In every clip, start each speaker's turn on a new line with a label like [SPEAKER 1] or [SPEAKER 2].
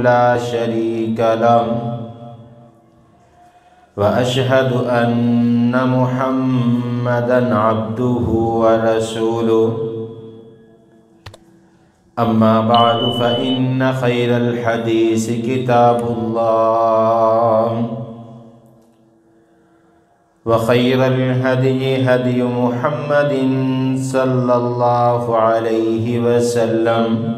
[SPEAKER 1] لا شريك له وأشهد أن محمدًا عبده ورسوله أما بعد فإن خير الحديث كتاب الله وخير الهدي هدي محمد صلى الله عليه وسلم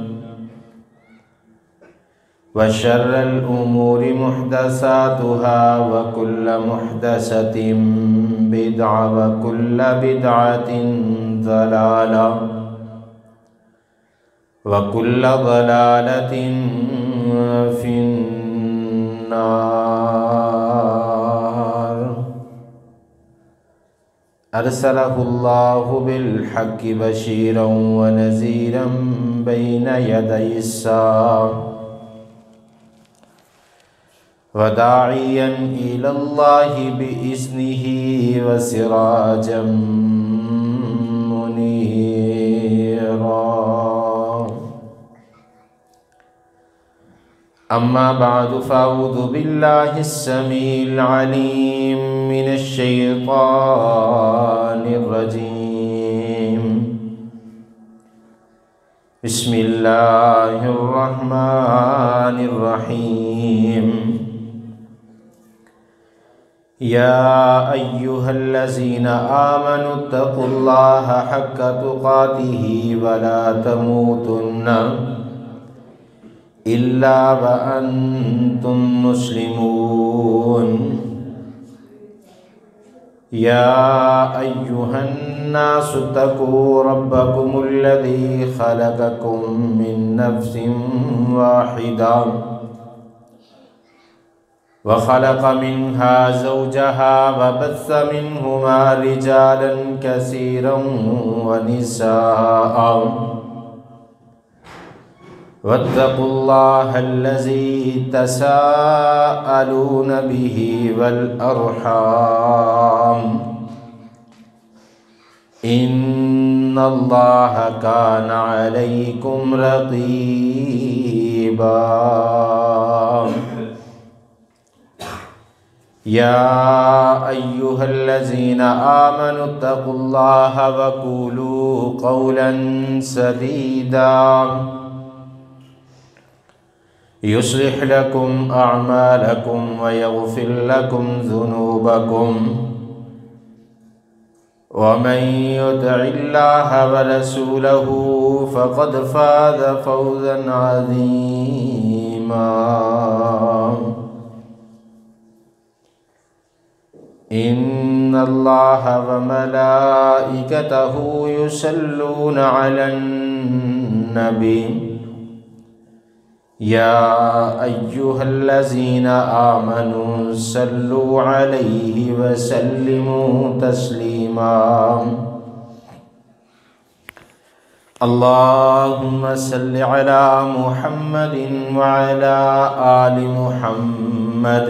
[SPEAKER 1] وشر الأمور محدثاتها وكل محدثة بدعة وكل بدعة ضلالة وكل ضلالة في النار. أرسله الله بالحق بشيرا ونذيرا بين يدي الساعة وداعيا إلى الله بإذنه وسراجا منيرا. أما بعد فأعوذ بالله السميع العليم من الشيطان الرجيم. بسم الله الرحمن الرحيم. يا أيها الذين آمنوا اتقوا الله حق تقاته ولا تموتن إلا وأنتم مسلمون. يا أيها الناس اتقوا ربكم الذي خلقكم من نفس واحدة وخلق منها زوجها وبث منهما رجالا كثيرا ونساء واتقوا الله الذي تساءلون به والأرحام إن الله كان عليكم رقيبا. يا أيها الذين آمنوا اتقوا الله وقولوا قولا سديدا يصلح لكم أعمالكم ويغفر لكم ذنوبكم ومن يطع الله ورسوله فقد فاز فوزا عظيما. إن الله وملائكته يصلون على النبي يا أيها الذين آمنوا صلوا عليه وسلموا تسليما. اللهم صل على محمد وعلى آل محمد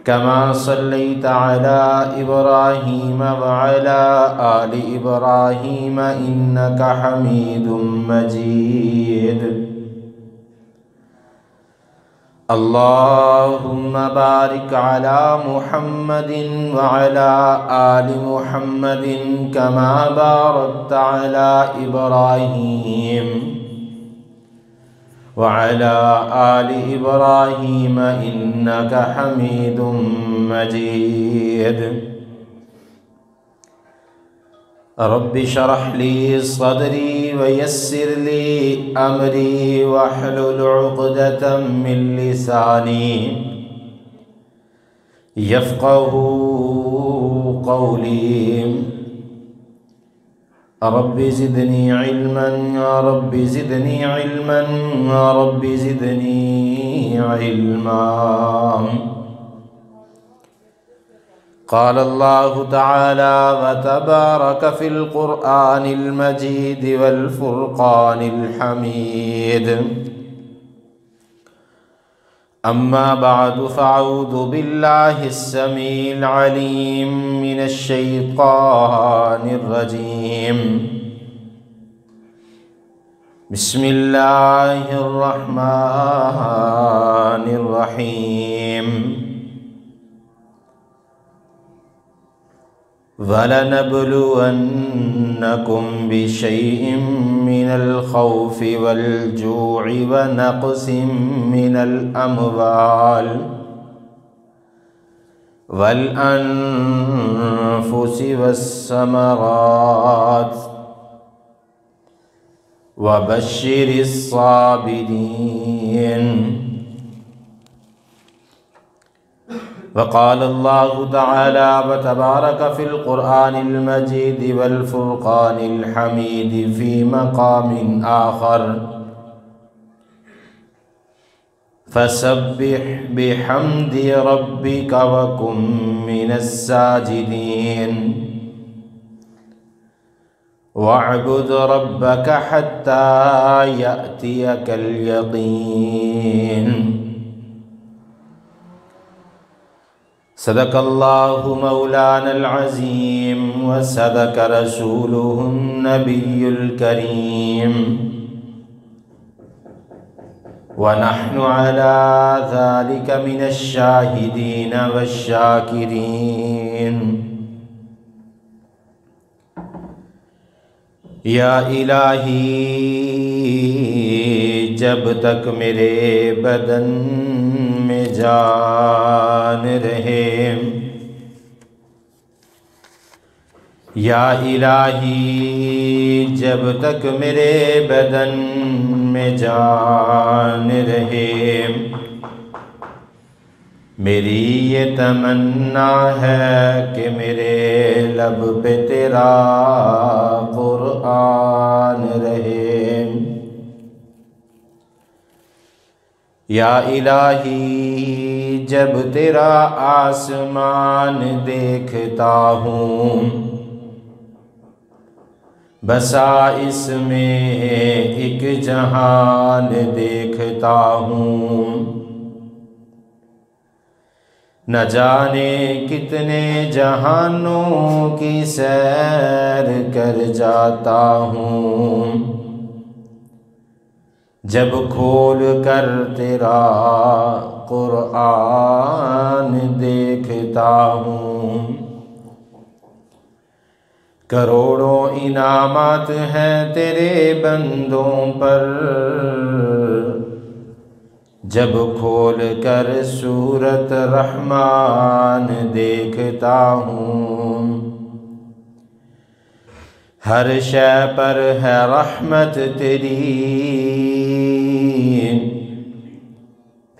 [SPEAKER 1] كما صليت على إبراهيم وعلى آل إبراهيم إنك حميد مجيد. اللهم بارك على محمد وعلى آل محمد كما باركت على إبراهيم وعلى آل إبراهيم إنك حميد مجيد. رب اشرح لي صدري ويسر لي أمري واحلل عقدة من لساني يفقه قولي. رب زدني علما يا رب زدني علما يا رب زدني علما. قال الله تعالى وتبارك في القرآن المجيد والفرقان الحميد. أما بعد فأعوذ بالله السميع العليم من الشيطان الرجيم. بسم اللہ الرحمن الرحیم وَلَنَبْلُوَنَّكُمْ بِشَيْءٍ مِّنَ الْخَوْفِ وَالْجُوعِ وَنَقْصٍ مِّنَ الْأَمْوَالِ وَالْأَنفُسِ وَالثَّمَرَاتِ وَبَشِّرِ الصَّابِرِينَ وقال الله تعالى وتبارك في القرآن المجيد والفرقان الحميد في مقام آخر فسبح بحمد ربك وكن من الساجدين واعبد ربك حتى يأتيك اليقين صدق اللہ مولانا العظیم وصدق رسولہ النبی الکریم ونحن على ذلك من الشاہدین والشاکرین یا الہی جب تک میرے بدن میں جان رہے، یا الہی جب تک میرے بدن میں جان رہے، میری یہ تمنا ہے کہ میرے لب پہ تیرا قرآن رہے، یا الہی جب تیرا آسمان دیکھتا ہوں، بسا اس میں ایک جہان دیکھتا ہوں، نہ جانے کتنے جہانوں کی سیر کر جاتا ہوں، جب کھول کر تیرا قرآن دیکھتا ہوں، کروڑوں انعامات ہیں تیرے بندوں پر، جب کھول کر سورت رحمان دیکھتا ہوں، ہر شے پر ہے رحمت تیری،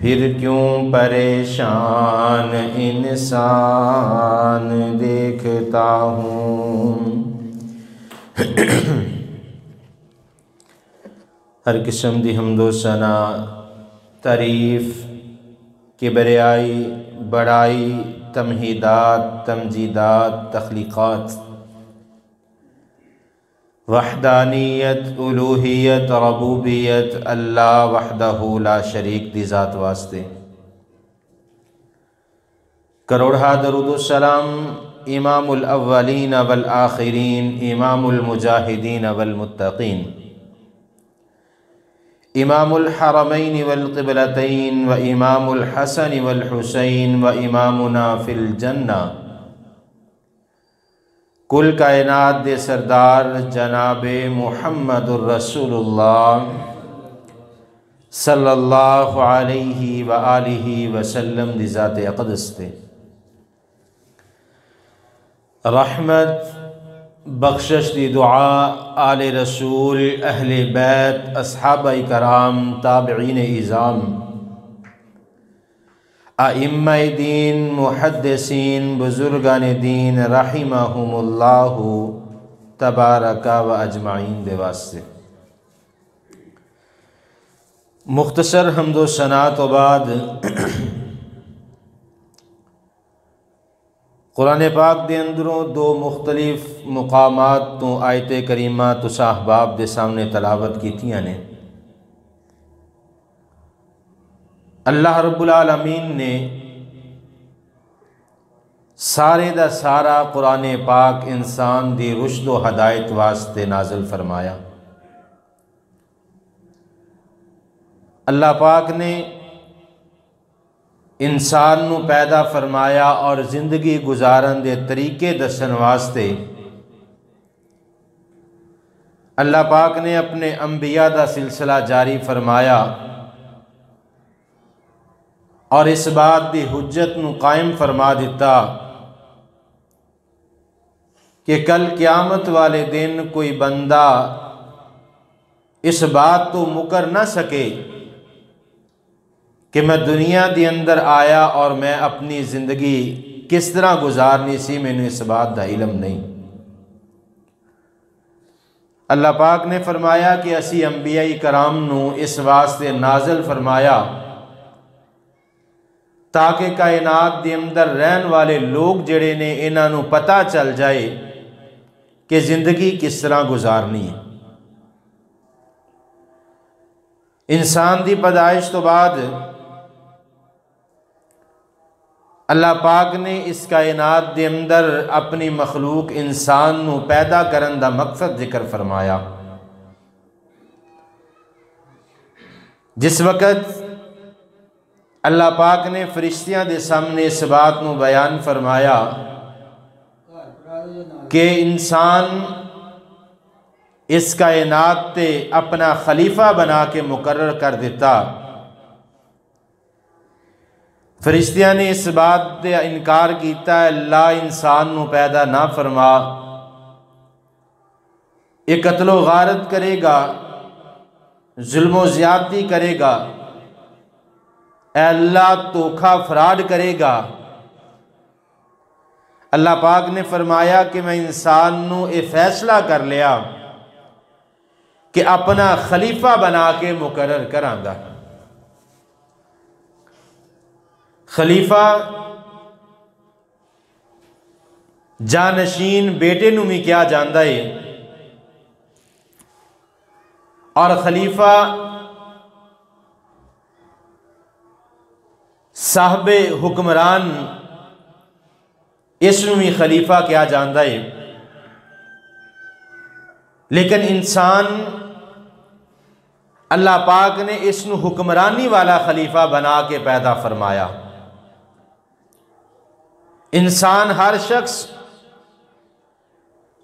[SPEAKER 1] پھر کیوں پریشان انسان دیکھتا ہوں۔ ہر قسم دی حمد و ثنا، تعریف، کبریائی، بڑائی، تمہیدات، تمجیدات، تخلیقات، وحدانیت، الوہیت، ربوبیت اللہ وحدہ لا شریک دی ذات واسطے، کروڑہ درود و سلام امام الاولین والآخرین، امام المجاہدین والمتقین، امام الحرمین والقبلتین و امام الحسن والحسین و امامنا فی الجنہ، کل کائنات دے سردار جناب محمد الرسول اللہ صلی اللہ علیہ وآلہ وسلم دی ذات اقدس تے رحمت، بخشش دی دعا آل رسول، اہل بیت، اصحابہ کرام، تابعین اعظام، ائمہ دین، محدثین، بزرگان دین رحمہم اللہ تبارک و اجمعین دے واسطے مختصر حمد و ثنا تو بعد قرآن پاک دے اندروں دو مختلف مقامات تو آیت کریمہ تو احباب دے سامنے تلاوت کیتیاں نے۔ اللہ رب العالمین نے سارے دا سارا قرآن پاک انسان دی رشد و ہدایت واسطے نازل فرمایا۔ اللہ پاک نے انسان نو پیدا فرمایا اور زندگی گزارن دے طریقے دسن واسطے اللہ پاک نے اپنے انبیاء دا سلسلہ جاری فرمایا اور اس بات دی حجت نو قائم فرما دیتا کہ کل قیامت والے دن کوئی بندہ اس بات تو مکر نہ سکے کہ میں دنیا دی اندر آیا اور میں اپنی زندگی کس طرح گزارنی سی، میں نے اس بات دا علم نہیں۔ اللہ پاک نے فرمایا کہ اسی انبیاء کرام نو اس واسطے نازل فرمایا تاکہ کائنات دے اندر رہن والے لوگ جڑے نے انہاں نو پتہ چل جائے کہ زندگی کس طرح گزارنی ہے۔ انسان دی پیدائش تو بعد اللہ پاک نے اس کائنات دے اندر اپنی مخلوق انسان نو پیدا کرن دا مقصد ذکر فرمایا۔ جس وقت اللہ پاک نے فرشتیاں دے سامنے اس بات نو بیان فرمایا کہ انسان اس کائنات تے اپنا خلیفہ بنا کے مقرر کر دیتا، فرشتیاں نے اس بات تے انکار کیتا ہے اللہ انسان نو پیدا نہ فرما، یہ قتل و غارت کرے گا، ظلم و زیادتی کرے گا، اے اللہ دھوکا فراڈ کرے گا۔ اللہ پاک نے فرمایا کہ میں انسان نو یہ فیصلہ کر لیا کہ اپنا خلیفہ بنا کے مقرر کراں گا۔ خلیفہ جانشین بیٹے نو بھی کیا جاندا ہے، اور خلیفہ صاحب حکمران اس نو بھی خلیفہ کیا جاندا ہے۔ لیکن انسان اللہ پاک نے اس نو حکمرانی والا خلیفہ بنا کے پیدا فرمایا۔ انسان ہر شخص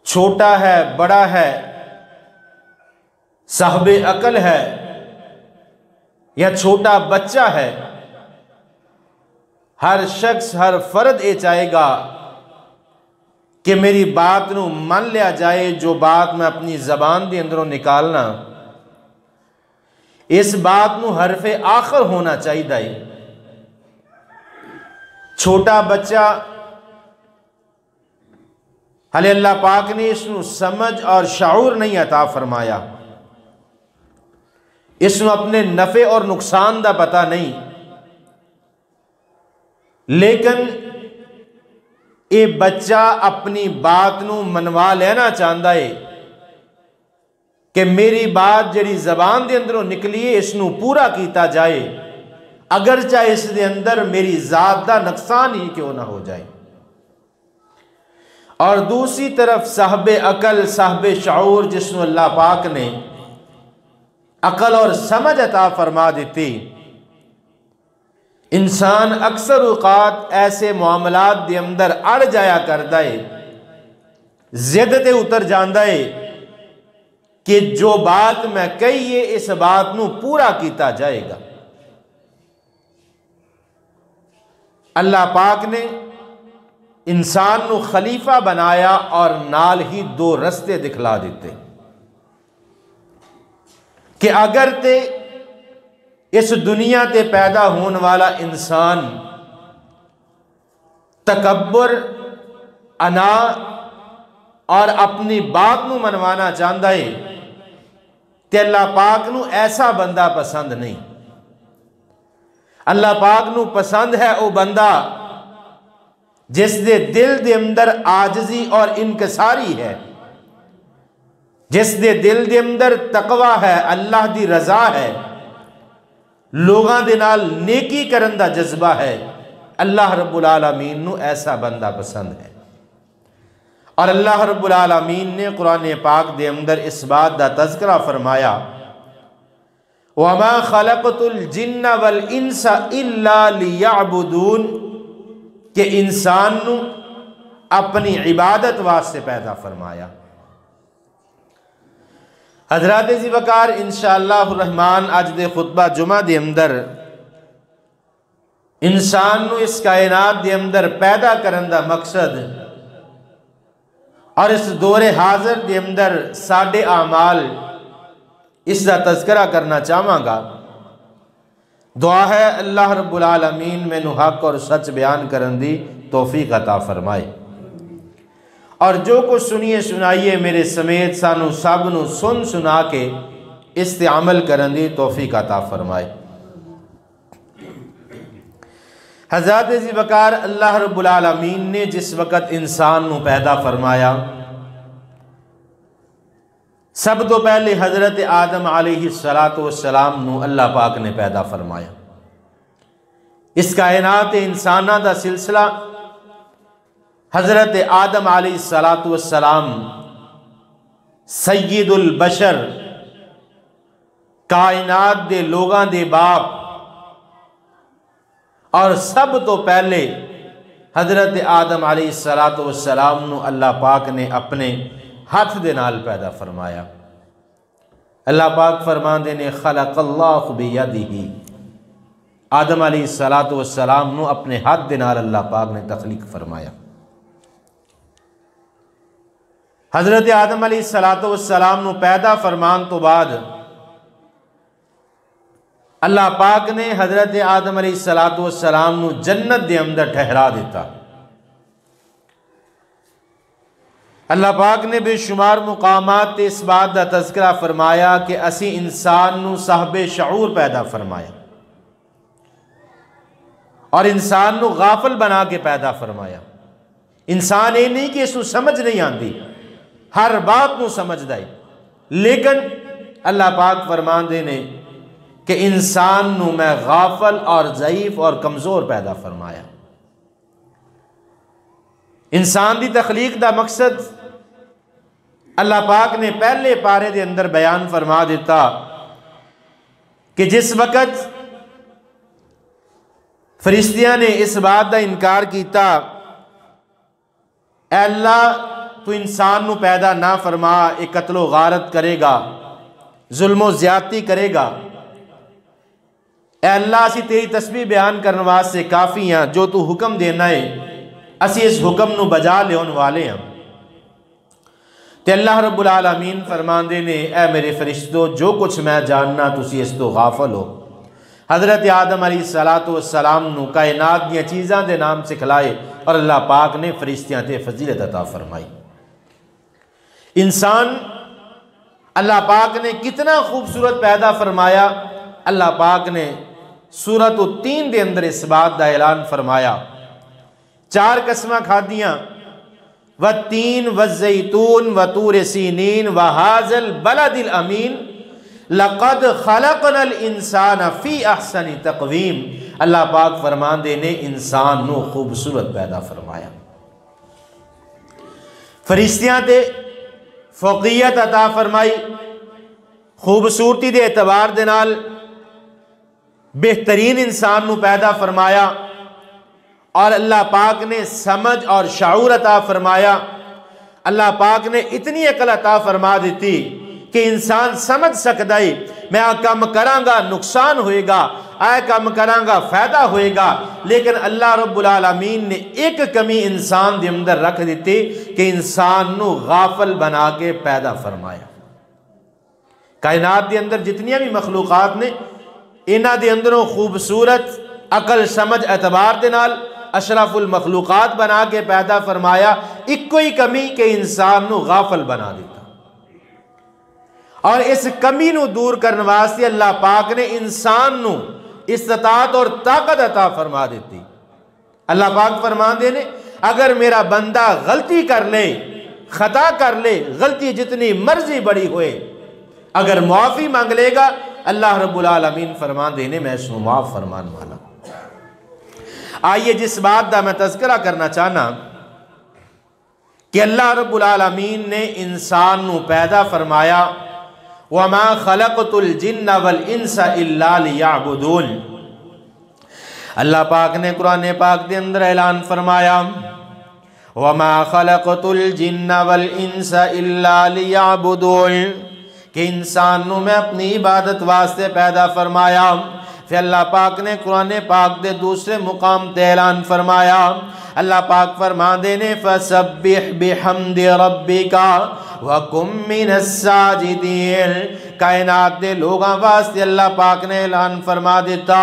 [SPEAKER 1] چھوٹا ہے، بڑا ہے، صاحب عقل ہے یا چھوٹا بچہ ہے، ہر شخص ہر فرد یہ چاہے گا کہ میری بات نو مان لیا جائے، جو بات میں اپنی زبان دے اندروں نکالنا اس بات نو حرف آخر ہونا چاہیے۔ چھوٹا بچہ حالے اللہ پاک نے اس نو سمجھ اور شعور نہیں عطا فرمایا، اس نو اپنے نفع اور نقصان دا پتہ نہیں، لیکن یہ بچہ اپنی بات نو منوا لینا چاہتا ہے کہ میری بات جڑی زبان دے اندروں نکلی ہے اس نو پورا کیتا جائے، اگرچہ اس دے اندر میری ذات دا نقصان ہی کیوں نہ ہو جائے۔ اور دوسری طرف صاحب عقل، صاحب شعور، جس نو اللہ پاک نے عقل اور سمجھ عطا فرما دیتی، انسان اکثر اوقات ایسے معاملات دے اندر اڑ جایا کرتا ہے، زد تے اتر جاندا ہے کہ جو بات میں کہیے اس بات نو پورا کیتا جائے گا۔ اللہ پاک نے انسان نو خلیفہ بنایا اور نال ہی دو رستے دکھلا دیتے کہ اگر تے اس دنیا تے پیدا ہون والا انسان تکبر، انا اور اپنی بات نو منوانا چاہتا ہے تے اللہ پاک نو ایسا بندہ پسند نہیں۔ اللہ پاک نو پسند ہے او بندہ جس دے دل دے اندر عاجزی اور انکساری ہے، جس دے دل دے اندر تقوی ہے، اللہ دی رضا ہے، لوگاں دے نال نیکی کرن دا جذبہ ہے۔ اللہ رب العالمین نو ایسا بندہ پسند ہے، اور اللہ رب العالمین نے قرآن پاک دے اندر اس بات دا تذکرہ فرمایا، وما خلقت الجن والانس الا لیعبدون، کہ انسان نو اپنی عبادت واسطے پیدا فرمایا۔ حضرات ذی وقار انشاءاللہ الرحمن اج دے خطبہ جمعہ دے اندر انسان نو اس کائنات دے اندر پیدا کرن دا مقصد اور اس دور حاضر دے اندر ساڈے اعمال اس دا تذکرہ کرنا چاہواں گا۔ دعا ہے اللہ رب العالمین مینوں حق اور سچ بیان کرن دی توفیق عطا فرمائے، اور جو کچھ سنیے سنائیے میرے سمیت سانو سب نو سن سنا کے اس تے عمل کرن دی توفیق عطا فرمائے۔ حضرات ذی وقار اللہ رب العالمین نے جس وقت انسان نو پیدا فرمایا، سب تو پہلے حضرت آدم علیہ السلام نو اللہ پاک نے پیدا فرمایا۔ اس کائنات انسانہ دا سلسلہ حضرت آدم علیہ السلام سید البشر، کائنات دے لوگاں دے باپ، اور سب تو پہلے حضرت آدم علیہ السلام نو اللہ پاک نے اپنے ہاتھ دے نال پیدا فرمایا۔ اللہ پاک فرماندے نے خلق اللہ بیدہ، آدم علیہ السلام نو اپنے ہاتھ دے نال اللہ پاک نے تخلیق فرمایا۔ حضرت آدم علیہ السلام نو پیدا فرمان تو بعد اللہ پاک نے حضرت آدم علیہ السلام نو جنت دے اندر ٹھہرا دیتا۔ اللہ پاک نے بے شمار مقامات تے اس بات دا تذکرہ فرمایا کہ اسی انسان نو صاحب شعور پیدا فرمایا، اور انسان نو غافل بنا کے پیدا فرمایا۔ انسان یہ نہیں کہ اس کو سمجھ نہیں آتی، ہر بات نو سمجھدا ہے، لیکن اللہ پاک فرماندے نے کہ انسان نو میں غافل اور ضعیف اور کمزور پیدا فرمایا۔ انسان دی تخلیق دا مقصد اللہ پاک نے پہلے پارے دے اندر بیان فرما دیتا کہ جس وقت فرشتیاں نے اس بات دا انکار کیتا، اے اللہ تو انسان نو پیدا نہ فرما، ایک قتل و غارت کرے گا، ظلم و زیادتی کرے گا، اے اللہ اسی تیری تسبیح بیان کرنے واسطے کافی ہیں، جو تو حکم دینا ہے اسی اس حکم نو بجا لیون والے ہیں۔ تے اللہ رب العالمین فرماندے نے اے میرے فرشتو جو کچھ میں جاننا تسی اس تو غافل ہو۔ حضرت آدم علیہ السلام نو کائنات دیا چیزاں دے نام سکھلائے، اور اللہ پاک نے فرشتیاں تے فضیلت عطا فرمائی۔ انسان اللہ پاک نے کتنا خوبصورت پیدا فرمایا۔ اللہ پاک نے سورۃ التین دے اندر اس بات دا اعلان فرمایا، 4 قسماں کھادیاں، والتین والزیتون وطور سینین وہذا البلد الامین لقد خلقنا الانسان فی احسن تقویم۔ اللہ پاک فرماندے نے انسان نو خوبصورت پیدا فرمایا۔ فرشتیاں تے فوقیت عطا فرمائی، خوبصورتی دے اعتبار دے نال بہترین انسان نو پیدا فرمایا، اور اللہ پاک نے سمجھ اور شعور عطا فرمایا۔ اللہ پاک نے اتنی عقل عطا فرما دیتی کہ انسان سمجھ سکتا ہے میں آ کام کراں گا نقصان ہوئے گا، آئے کام کراں گا فائدہ ہوئے گا، لیکن اللہ رب العالمین نے ایک کمی انسان دے اندر رکھ دیتی کہ انسان نو غافل بنا کے پیدا فرمایا۔ کائنات دے اندر جتنی بھی مخلوقات نے، انہاں دے اندروں خوبصورت عقل سمجھ اعتبار دے نال اشرف المخلوقات بنا کے پیدا فرمایا، ایک کوئی کمی کہ انسان نو غافل بنا دیتا، اور اس کمی نو دور کرنے واسطے اللہ پاک نے انسان نو استطاعت اور طاقت عطا فرما دیتی۔ اللہ پاک فرماندے نے اگر میرا بندہ غلطی کر لے، خطا کر لے، غلطی جتنی مرضی بڑی ہوئے، اگر معافی مانگ لے گا، اللہ رب العالمین فرماندے نے میں اس کو معاف فرمان والا۔ آئیے جس بات دا میں تذکرہ کرنا چاہنا کہ اللہ رب العالمین نے انسان نو پیدا فرمایا، وما خلقت الجن والانس الا لیعبدون۔ اللہ پاک نے قرآن پاک دے اندر اعلان فرمایا وما خلقت الجن والانس الا لیعبدون، کہ انسان نو میں اپنی عبادت واسطے پیدا فرمایا۔ پھر اللہ پاک نے قرآن پاک دے دوسرے مقام تے اعلان فرمایا، اللہ پاک فرما دینے فسبح بحمد ربک وکن من الساجدین۔ کائنات دے لوگاں واسطے اللہ پاک نے اعلان فرما دیتا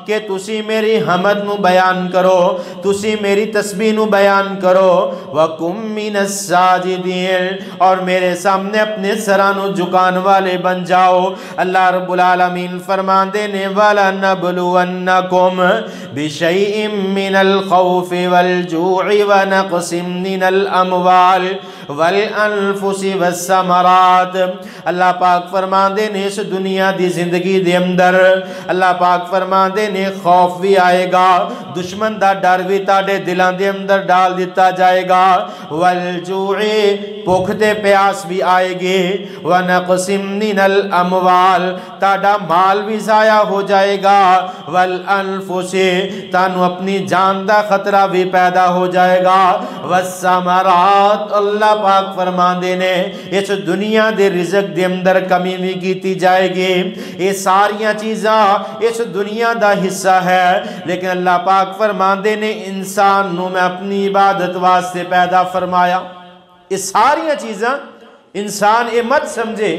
[SPEAKER 1] کہ تسی میری حمد نو بیان کرو، تسی میری تسبیح نو بیان کرو، وَقُمْ مِنَ السَّاجِدِينَ، اور میرے سامنے اپنے سرانو جھکان والے بن جاؤ۔ اللہ رب العالمین فرمان دینے وَلَنَبْلُوَنَّكُمْ بِشَيْءٍ مِّنَ الْخَوْفِ وَالْجُوعِ وَنَقْصٍ مِّنَ الْأَمْوَالِ وَالْأَنفُسِ وَالثَّمَرَاتِ۔ اللہ پاک فرمان دینے اس دنیا دی زندگی دے اندر اللہ پاک فرمان دینے خوف بھی آئے گا، دشمن دا ڈر بھی تاڑے دلان دے اندر ڈال دیتا جائے گا، والجوع بھوک تے پیاس بھی آئے گی، وَنَقْسِمْ مِنَ الْأَمْوَالِ تاڑا مال بھی ضائع ہو جائے گا، والأنفس تانو اپنی جان دا خطرہ بھی پیدا ہو جائے گا، والثمرات اللہ پاک فرمان دینے اس دنیا دے رزق دے اندر کمی بھی کیتی جائے گی۔ یہ ساریاں چیزاں اس دنیا دا حصہ ہے، لیکن اللہ پاک فرمان دینے انسان نو میں اپنی عبادت واسطے پیدا فرمایا۔ یہ ساریاں چیزاں انسان یہ مت سمجھے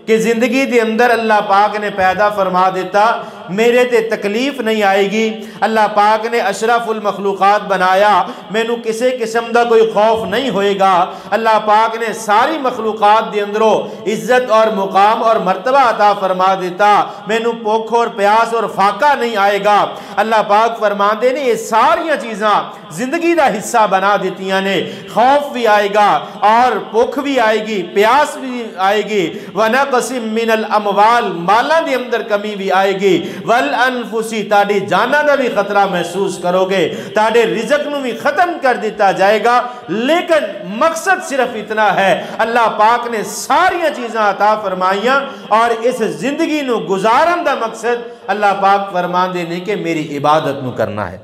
[SPEAKER 1] کہ زندگی دے اندر اللہ پاک نے پیدا فرما دیتا میرے تے تکلیف نہیں آئے گی، اللہ پاک نے اشرف المخلوقات بنایا میں نو کسے قسم دا کوئی خوف نہیں ہوئے گا، اللہ پاک نے ساری مخلوقات دے اندروں عزت اور مقام اور مرتبہ عطا فرما دیتا میں نو بھوک اور پیاس اور فاقہ نہیں آئے گا۔ اللہ پاک فرمان دے نے یہ ساریاں چیزاں زندگی دا حصہ بنا دیتیاں نے، خوف بھی آئے گا اور بھوک بھی آئے گی، پیاس بھی آئے گی، وَنَقْسِمْ مِنَ الْأَمْوَالِ مالاں دے اندر کمی بھی آئے گی، والانفسی تاڑی جانا دا بھی خطرہ محسوس کرو گے، تاڑے رزق نو بھی ختم کر دیتا جائے گا۔ لیکن مقصد صرف اتنا ہے اللہ پاک نے ساریاں چیزاں عطا فرمائیاں اور اس زندگی نو گزارن دا مقصد اللہ پاک فرمان دینے کہ میری عبادت نو کرنا ہے۔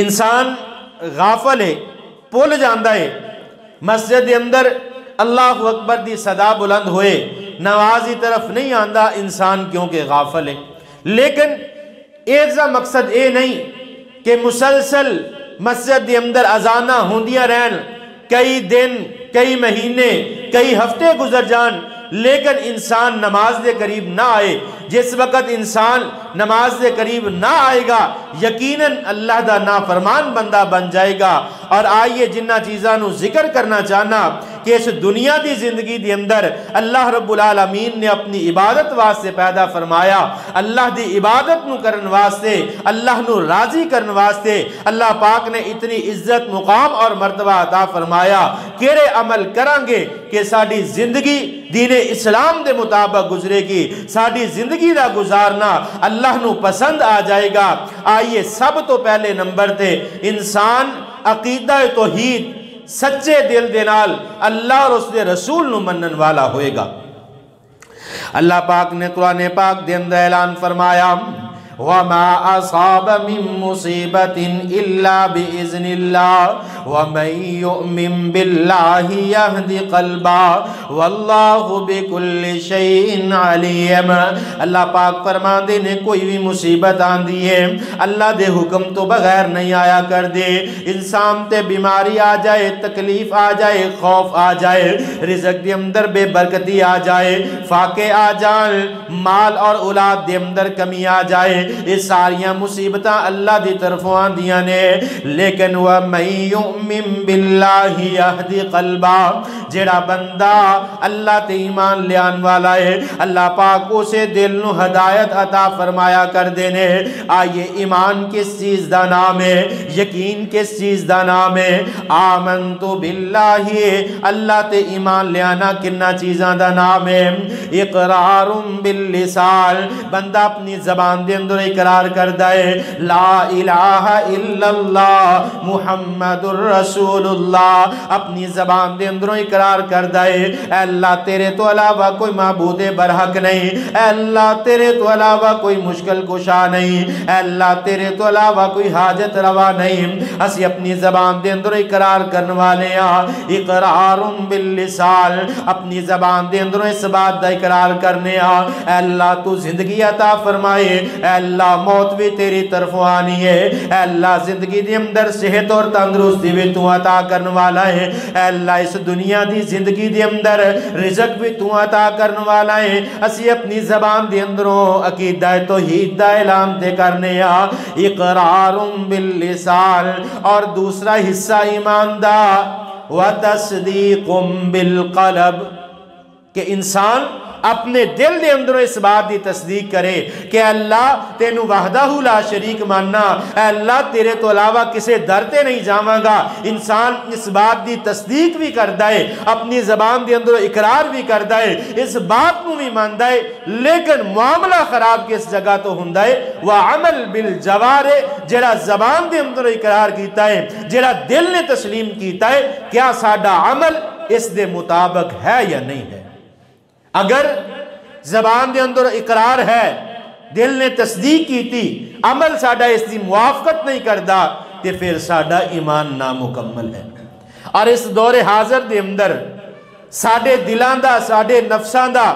[SPEAKER 1] انسان غافل ہے، بھول جاندہ ہے، مسجد دے اندر اللہ اکبر دی صدا بلند ہوئے نمازی طرف نہیں آندہ انسان کیونکہ غافل ہے۔ لیکن ایک سا مقصد اے نہیں کہ مسلسل مسجد دے اندر اذانہ ہوندیاں رہن، کئی دن، کئی مہینے، کئی ہفتے گزر جان، لیکن انسان نماز دے قریب نہ آئے۔ جس وقت انسان نماز دے قریب نہ آئے گا یقیناً اللہ دا نافرمان بندہ بن جائے گا۔ اور آئیے جنہ چیزاں نو ذکر کرنا چاہنا کہ اس دنیا دی زندگی دی اندر اللہ رب العالمین نے اپنی عبادت واسطے پیدا فرمایا، اللہ دی عبادت نو کرن واسطے، اللہ نو راضی کرن واسطے اللہ پاک نے اتنی عزت مقام اور مرتبہ عطا فرمایا۔ کیڑے عمل کرانگے کہ ساڑی زندگی دین اسلام دے مطابق گزرے گی، ساڑی زندگی دا گزارنا اللہ نو پسند آ جائے گا۔ آئیے سب تو پہلے نمبر تے انسان عقیدہ توحید سچے دل دے نال اللہ اور اس دے رسول نو منن والا ہوئے گا۔ اللہ پاک نے قرآن پاک دے اندر اعلان فرمایا وَمَا أَصَابَ مِن مُصِيبَةٍ إِلَّا بِإِذْنِ اللَّهِ وَمَن يُؤْمِن بِاللَّهِ يَهْدِ قَلْبَهُ وَاللَّهُ بِكُلِّ شَيْءٍ عَلِيمٌ۔ اللہ پاک فرمان دے نے کوئی بھی مصیبت آندی ہے اللہ دے حکم تو بغیر نہیں آیا کر دے، انسان تے بیماری آ جائے، تکلیف آ جائے، خوف آ جائے، رزق دے اندر بے برکتی آ جائے، فاقے آ جائیں، مال اور اولاد دے اندر کمی آ جائے، یہ ساریاں مصیبتاں اللہ دی طرفوں آندیاں نے، لیکن وَمَن يُؤْمِن بِاللَّهِ يَهْدِ قَلْبَهُ جڑا بندہ اللہ تے ایمان لیان والا ہے اللہ پاک اسے دل نو ہدایت عطا فرمایا کر دینے۔ آئیے ایمان کس چیز دا نام ہے، یقین کس چیز دا نام ہے؟ آمنت باللہ اللہ تے ایمان لیانا کنہ چیزاں دا نام ہے؟ اقرار باللسان بندہ اپنی زبان دے اندر اندر اقرار کردا ہے لا الہ الا اللہ محمد الرسول اللہ، اپنی زبان دے اندروں اقرار کردا ہے اے اللہ تیرے تو علاوہ کوئی معبود برحق نہیں، اے اللہ تیرے تو علاوہ کوئی مشکل کشا نہیں، اے اللہ تیرے تو علاوہ کوئی حاجت روا نہیں۔ اسی اپنی زبان دے اندر اقرار کرنے والے ہاں، اقرار باللسان، اپنی زبان دے اندر اس بات دا اقرار کرنے ہاں اے اللہ تو زندگی عطا فرمائے، اے اللہ موت بھی تیری طرفوں آنی ہے، اے اللہ زندگی دے اندر صحت اور تندرستی بھی تو عطا کرنے والا ہے، اے اللہ اس دنیا دی زندگی دے اندر رزق بھی تو عطا کرنے والا ہے۔ اسی اپنی زبان دے اندروں عقیدہ توحید دا اعلان دے کرنے ہاں اقرار باللسان، اور دوسرا حصہ ایمان دا وتصدیق بالقلب، کہ انسان اپنے دل دے اندروں اس بات دی تصدیق کرے کہ اللہ تینو وحدہ لا شریک ماننا، اے اللہ تیرے تو علاوہ کسے درتے نہیں جاواں گا۔ انسان اس بات دی تصدیق بھی کردا ہے، اپنی زبان دے اندروں اقرار بھی کردا ہے، اس بات نو بھی ماندا ہے، لیکن معاملہ خراب کس جگہ تو ہوندا ہے وعمل بالجوارح، جڑا زبان دے اندروں اقرار کیتا ہے، جڑا دل نے تسلیم کیتا ہے، کیا ساڈا عمل اس دے مطابق ہے یا نہیں ہے؟ اگر زبان دے اندر اقرار ہے، دل نے تصدیق کی تھی، عمل ساڈا اس دی موافقت نہیں کردا، تے پھر ساڈا ایمان نامکمل ہے۔ اور اس دور حاضر دے اندر ساڈے دلاں دا، ساڈے نفساں دا،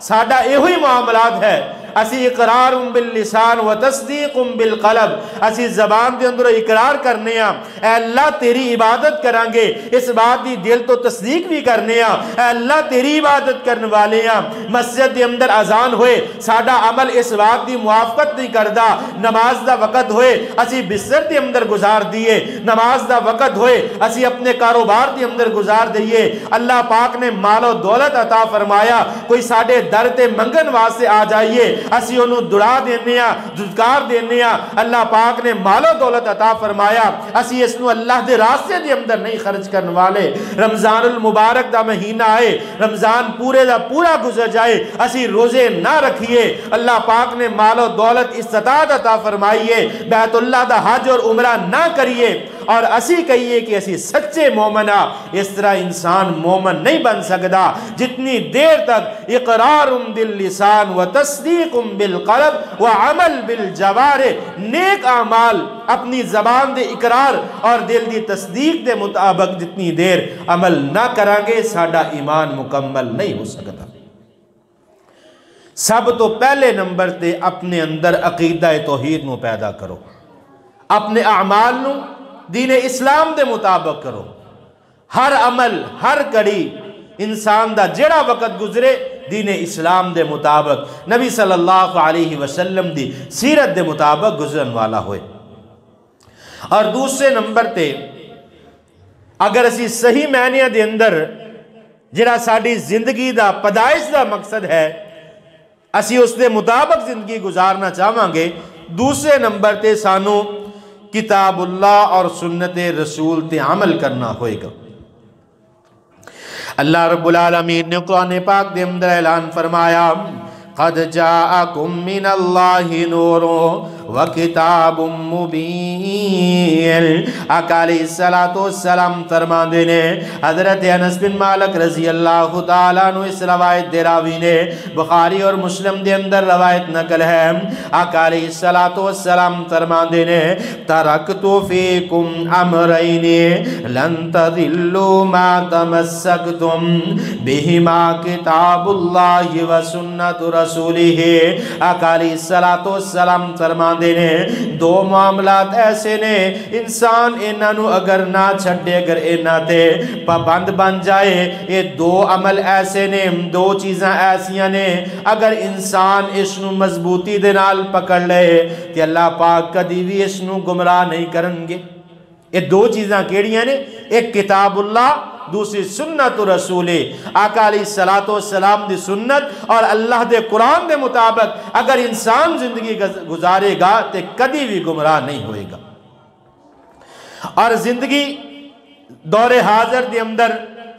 [SPEAKER 1] ساڈا ایہی معاملات ہے، اسی اقرار باللسان و تصدیق بالقلب، اسی زبان دے اندر اقرار کرنے ہاں اے اللہ تیری عبادت کرانگے، اس بات دی دل تو تصدیق بھی کرنے ہاں اے اللہ تیری عبادت کرنے والے ہاں، مسجد دے اندر اذان ہوئے ساڈا عمل اس بات دی موافقت نہیں کردا، نماز دا وقت ہوئے اسی بستر دے اندر گزار دیئے، نماز دا وقت ہوئے اسی اپنے کاروبار دے اندر گزار دیئے، اللہ پاک نے مال و دولت عطا فرمایا، کوئی ساڈے در تے منگن واسطے آ جائیے، اسی انہوں دعا دینے ہاں، دھتکار دینے ہاں، اللہ پاک نے مال و دولت عطا فرمایا، اسی اس نو اللہ دے راستے دے اندر نہیں خرچ کرنے والے، رمضان المبارک دا مہینہ آئے، رمضان پورے دا پورا گزر جائے، اسی روزے نہ رکھیے، اللہ پاک نے مال و دولت استطاعت عطا فرمائیے، بیت اللہ دا حج اور عمرہ نہ کریے، اور اسی کہیے کہ اسی سچے مومنہ، اس طرح انسان مومن نہیں بن سکتا جتنی دیر تک اقرار باللسان و تصدیق بالقلب و عمل بالجوارح، نیک اعمال اپنی زبان دے اقرار اور دل دی تصدیق دے مطابق جتنی دیر عمل نہ کرانگے ساڈا ایمان مکمل نہیں ہو سکتا۔ سب تو پہلے نمبر تے اپنے اندر عقیدہ توحید نو پیدا کرو، اپنے اعمال نو دین اسلام دے مطابق کرو، ہر عمل ہر کڑی انسان دا جڑا وقت گزرے دین اسلام دے مطابق، نبی صلی اللہ علیہ وسلم دی سیرت دے مطابق گزرن والا ہوئے۔ اور دوسرے نمبر تے اگر اسی صحیح معنی دے اندر جڑا ساڈی زندگی دا پیدائش دا مقصد ہے اسی اس دے مطابق زندگی گزارنا چاہواں گے، دوسرے نمبر تے سانو کتاب اللہ اور سنت رسول تے عمل کرنا ہوئے گا۔ اللہ رب العالمین نے قرآن پاک دے اندر اعلان فرمایا قد جاءکم من اللہ نور و کتاب مبین۔ آقا علیہ السلام فرمان دینے حضرت انس بن مالک رضی اللہ تعالیٰ عنہ اس روایت دے راوی نے بخاری اور مسلم دے اندر روایت نقل ہے، آقا علیہ السلام فرمان دینے ترکت فیکم امرین لن تضلوا ما تمسکتم بہما کتاب اللہ و سنت رسولہ۔ آقا علیہ السلام فرمان دینے دو معاملات ایسے نے انسان انہوں اگر نہ چھڑے، اگر انہاں تے پابند بن جائے، یہ دو عمل ایسے نے، دو چیزاں ایسیاں نے اگر انسان اس نو مضبوطی دے نال پکڑ لے کہ اللہ پاک کدی بھی اس نو گمراہ نہیں کرن گے۔ یہ دو چیزاں کیڑیاں نے، ایک کتاب اللہ، دوسری سنت رسول۔ آقا علیہ السلام دی سنت اور اللہ دے قرآن دے مطابق اگر انسان زندگی گزارے گا تو کدی بھی گمراہ نہیں ہوئے گا۔ اور زندگی دور حاضر دے اندر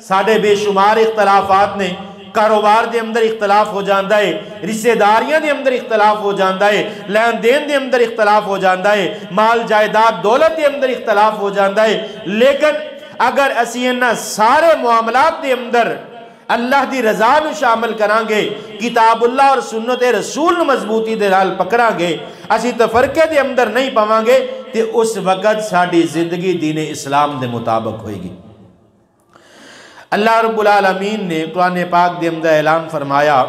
[SPEAKER 1] ساڑھے بے شمار اختلافات نے، کاروبار دے اندر اختلاف ہو جاندہ ہے، رشتہ داریاں دے اندر اختلاف ہو جاندہ ہے، لین دین دے اندر اختلاف ہو جاندہ ہے، مال جائیداد دولت دے اندر اختلاف ہو جاندہ ہے، لیکن اگر اسی انہاں سارے معاملات دے اندر اللہ دی رضا نو شامل کران گے، کتاب اللہ اور سنت رسول مضبوطی دے نال پکڑان گے، اسی تفرقے دے اندر نہیں پاواں گے، تے اس وقت ساڈی زندگی دین اسلام دے مطابق ہوئے گی۔ اللہ رب العالمین نے قرآن پاک دے اندر اعلان فرمایا،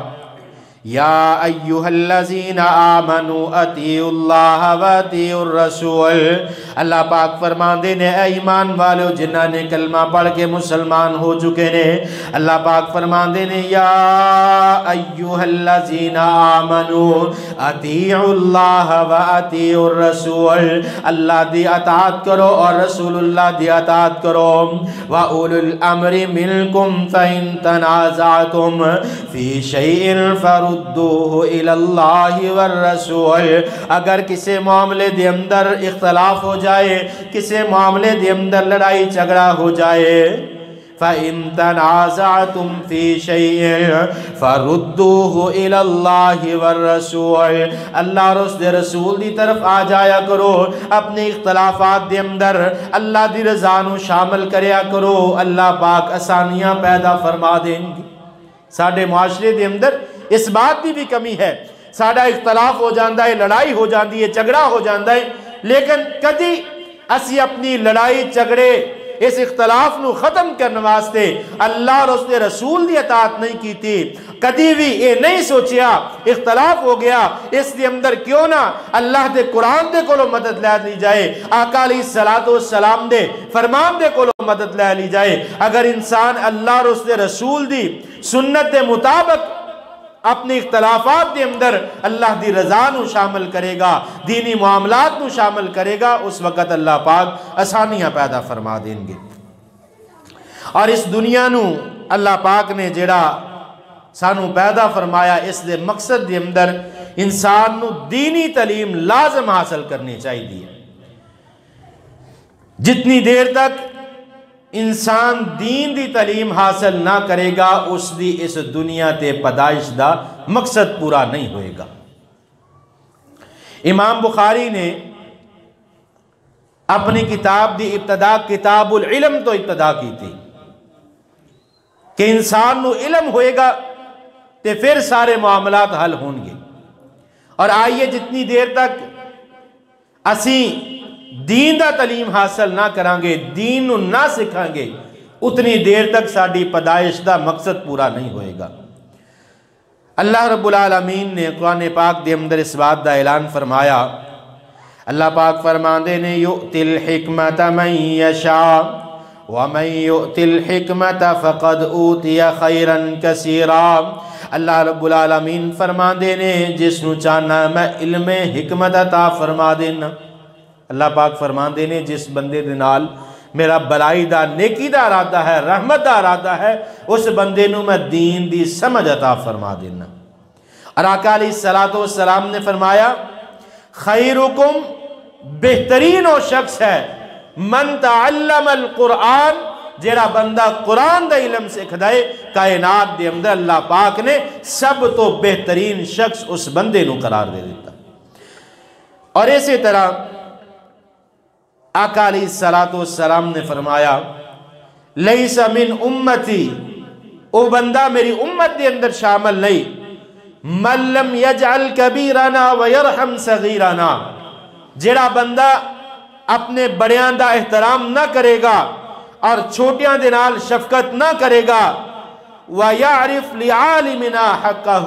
[SPEAKER 1] یا ایہا الذین آمنوا اطیعوا اللہ و اطیعوا الرسول۔ اللہ پاک فرماندے نے اے ایمان والو جنہاں نے کلمہ پڑھ کے مسلمان ہو چکے نے، اللہ پاک فرماندے نے یا ایہا الذین آمنوا اطیعوا اللہ و اطیعوا الرسول، اللہ دی اطاعت کرو اور رسول اللہ دی اطاعت کرو، وَأُولُو الْأَمْرِ مِنْكُمْ فَإِن تَنَازَعْتُمْ فِي شَيْءٍ فَرُدُّوهُ إِلَى اللَّهِ وَالرَّسُولِ۔ اگر کسی معاملے دے اندر اختلاف ہو جائے، کسی معاملے دے اندر لڑائی جھگڑا ہو جائے، فَإِن تَنَازَعْتُمْ فِي شَيْءٍ فَرُدُّوهُ إِلَى اللَّهِ وَالرَّسُولِ، اللہ اور اس دے رسول دی طرف آ جایا کرو، اپنے اختلافات دے اندر اللہ دی رضا نو شامل کریا کرو، اللہ پاک آسانیاں پیدا فرما دیں گے۔ ساڈے معاشرے دے اندر اس بات بھی کمی ہے، ساڈا اختلاف ہو جاندہ ہے، لڑائی ہو جاندی ہے، جھگڑا ہو جاندہ ہے، لیکن کدی اسی اپنی لڑائی جھگڑے اس اختلاف نو ختم کرنے واسطے اللہ اور اس نے رسول دی اطاعت نہیں کی تھی، کدی بھی یہ نہیں سوچیا اختلاف ہو گیا اس دے اندر کیوں نہ اللہ دے قرآن دے کولو مدد لے لی جائے، آقا علیہ السلام دے فرمان دے کولو مدد لے لی جائے۔ اگر انسان اللہ اور اس نے رسول دی سنت دے مطابق اپنے اختلافات دے اندر اللہ دی رضا نو شامل کرے گا، دینی معاملات نو شامل کرے گا، اس وقت اللہ پاک آسانیاں پیدا فرما دیں گے۔ اور اس دنیا نو اللہ پاک نے جڑا سانو پیدا فرمایا، اس دے مقصد دے اندر انسان نو دینی تعلیم لازم حاصل کرنی چاہیے۔ جتنی دیر تک انسان دین دی تعلیم حاصل نہ کرے گا، اس دی اس دنیا تے پیدائش دا مقصد پورا نہیں ہوئے گا۔ امام بخاری نے اپنی کتاب دی ابتدا کتاب العلم تو ابتدا کی تھی کہ انسان نو علم ہوئے گا تے پھر سارے معاملات حل ہوں گے۔ اور آئیے جتنی دیر تک اسی دین دا تعلیم حاصل نہ کرانگے، دین نو نہ سکھانگے، اتنی دیر تک ساڈی پیدائش دا مقصد پورا نہیں ہوئے گا۔ اللہ رب العالمین نے قرآن پاک دے اندر اس بات دا اعلان فرمایا، اللہ پاک فرماندے نے یؤتی الحکمت من یشاء ومن یؤتی الحکمت فقد اوتی خیرا کثیرا۔ اللہ رب العالمین فرماندے نے جس نو چاہنا میں علم حکمت عطا فرما دینا۔ اللہ پاک فرماندے نے جس بندے دے نال میرا بلائی دا نیکی دا ارادہ ہے، رحمت دا ارادہ ہے، اس بندے نو میں دین دی سمجھ عطا فرما دینا۔ اور آقا علیہ السلام نے فرمایا خیرکم بہترین و شخص ہے من تعلم القرآن، جیڑا بندہ قرآن دا علم سکھ دائے، کائنات دے اندر اللہ پاک نے سب تو بہترین شخص اس بندے نو قرار دے دیتا۔ اور اسی طرح آقا علیہ السلام نے فرمایا لیس من امتی، او بندہ میری امت دے اندر شامل نہیں، من لم یجعل کبیرنا ویرحم صغیرنا، جڑا بندہ اپنے بڑیاں دا احترام نہ کرے گا اور چھوٹیاں دے نال شفقت نہ کرے گا، ویعرف لعالمنا حقہ،